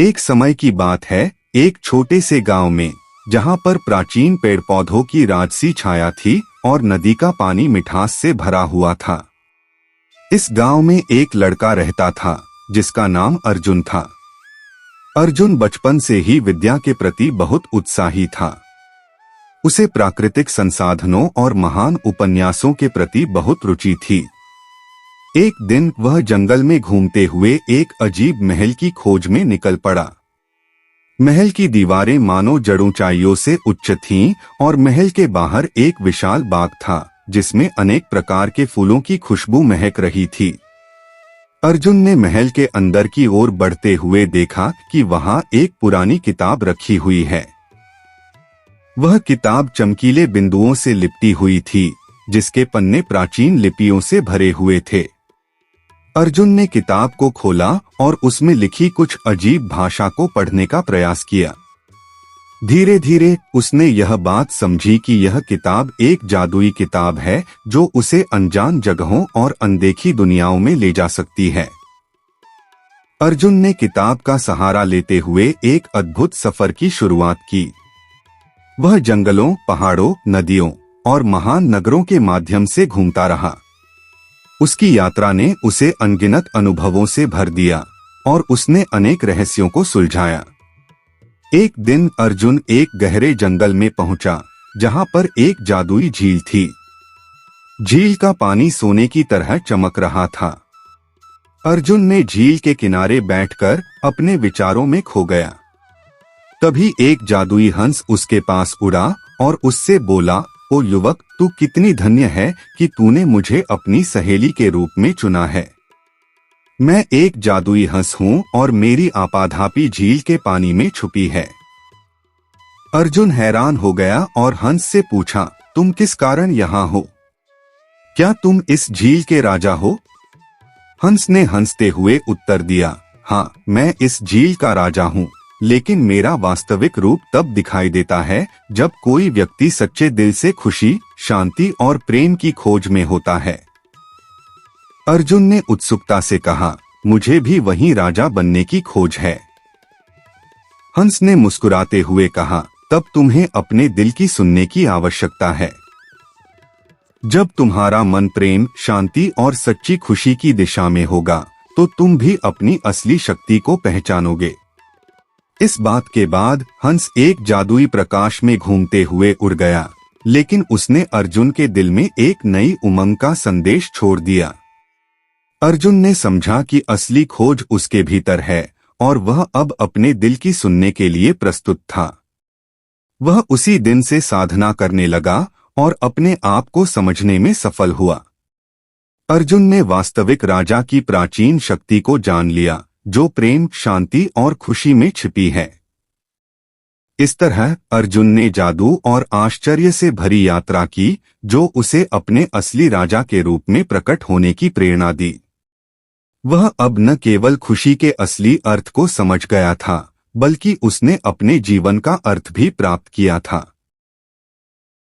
एक समय की बात है, एक छोटे से गांव में, जहां पर प्राचीन पेड़ पौधों की राजसी छाया थी और नदी का पानी मिठास से भरा हुआ था। इस गांव में एक लड़का रहता था जिसका नाम अर्जुन था। अर्जुन बचपन से ही विद्या के प्रति बहुत उत्साही था। उसे प्राकृतिक संसाधनों और महान उपन्यासों के प्रति बहुत रुचि थी। एक दिन वह जंगल में घूमते हुए एक अजीब महल की खोज में निकल पड़ा। महल की दीवारें मानो जड़ ऊंचाइयों से उच्च थीं और महल के बाहर एक विशाल बाग था जिसमें अनेक प्रकार के फूलों की खुशबू महक रही थी। अर्जुन ने महल के अंदर की ओर बढ़ते हुए देखा कि वहां एक पुरानी किताब रखी हुई है। वह किताब चमकीले बिंदुओं से लिपटी हुई थी, जिसके पन्ने प्राचीन लिपियों से भरे हुए थे। अर्जुन ने किताब को खोला और उसमें लिखी कुछ अजीब भाषा को पढ़ने का प्रयास किया। धीरे धीरे उसने यह बात समझी कि यह किताब एक जादुई किताब है जो उसे अनजान जगहों और अनदेखी दुनियाओं में ले जा सकती है। अर्जुन ने किताब का सहारा लेते हुए एक अद्भुत सफर की शुरुआत की। वह जंगलों, पहाड़ों, नदियों और महान नगरों के माध्यम से घूमता रहा। उसकी यात्रा ने उसे अनगिनत अनुभवों से भर दिया और उसने अनेक रहस्यों को सुलझाया। एक दिन अर्जुन एक गहरे जंगल में पहुंचा, जहां पर एक जादुई झील थी। झील का पानी सोने की तरह चमक रहा था। अर्जुन ने झील के किनारे बैठकर अपने विचारों में खो गया। तभी एक जादुई हंस उसके पास उड़ा और उससे बोला, ओ युवक, तू कितनी धन्य है कि तूने मुझे अपनी सहेली के रूप में चुना है। मैं एक जादुई हंस हूँ और मेरी आपाधापी झील के पानी में छुपी है। अर्जुन हैरान हो गया और हंस से पूछा, तुम किस कारण यहाँ हो? क्या तुम इस झील के राजा हो? हंस ने हंसते हुए उत्तर दिया, हाँ, मैं इस झील का राजा हूँ, लेकिन मेरा वास्तविक रूप तब दिखाई देता है जब कोई व्यक्ति सच्चे दिल से खुशी, शांति और प्रेम की खोज में होता है। अर्जुन ने उत्सुकता से कहा, मुझे भी वहीं राजा बनने की खोज है। हंस ने मुस्कुराते हुए कहा, तब तुम्हें अपने दिल की सुनने की आवश्यकता है। जब तुम्हारा मन प्रेम, शांति और सच्ची खुशी की दिशा में होगा तो तुम भी अपनी असली शक्ति को पहचानोगे। इस बात के बाद हंस एक जादुई प्रकाश में घूमते हुए उड़ गया, लेकिन उसने अर्जुन के दिल में एक नई उमंग का संदेश छोड़ दिया। अर्जुन ने समझा कि असली खोज उसके भीतर है और वह अब अपने दिल की सुनने के लिए प्रस्तुत था। वह उसी दिन से साधना करने लगा और अपने आप को समझने में सफल हुआ। अर्जुन ने वास्तविक राजा की प्राचीन शक्ति को जान लिया, जो प्रेम, शांति और खुशी में छिपी है। इस तरह अर्जुन ने जादू और आश्चर्य से भरी यात्रा की, जो उसे अपने असली राजा के रूप में प्रकट होने की प्रेरणा दी। वह अब न केवल खुशी के असली अर्थ को समझ गया था, बल्कि उसने अपने जीवन का अर्थ भी प्राप्त किया था।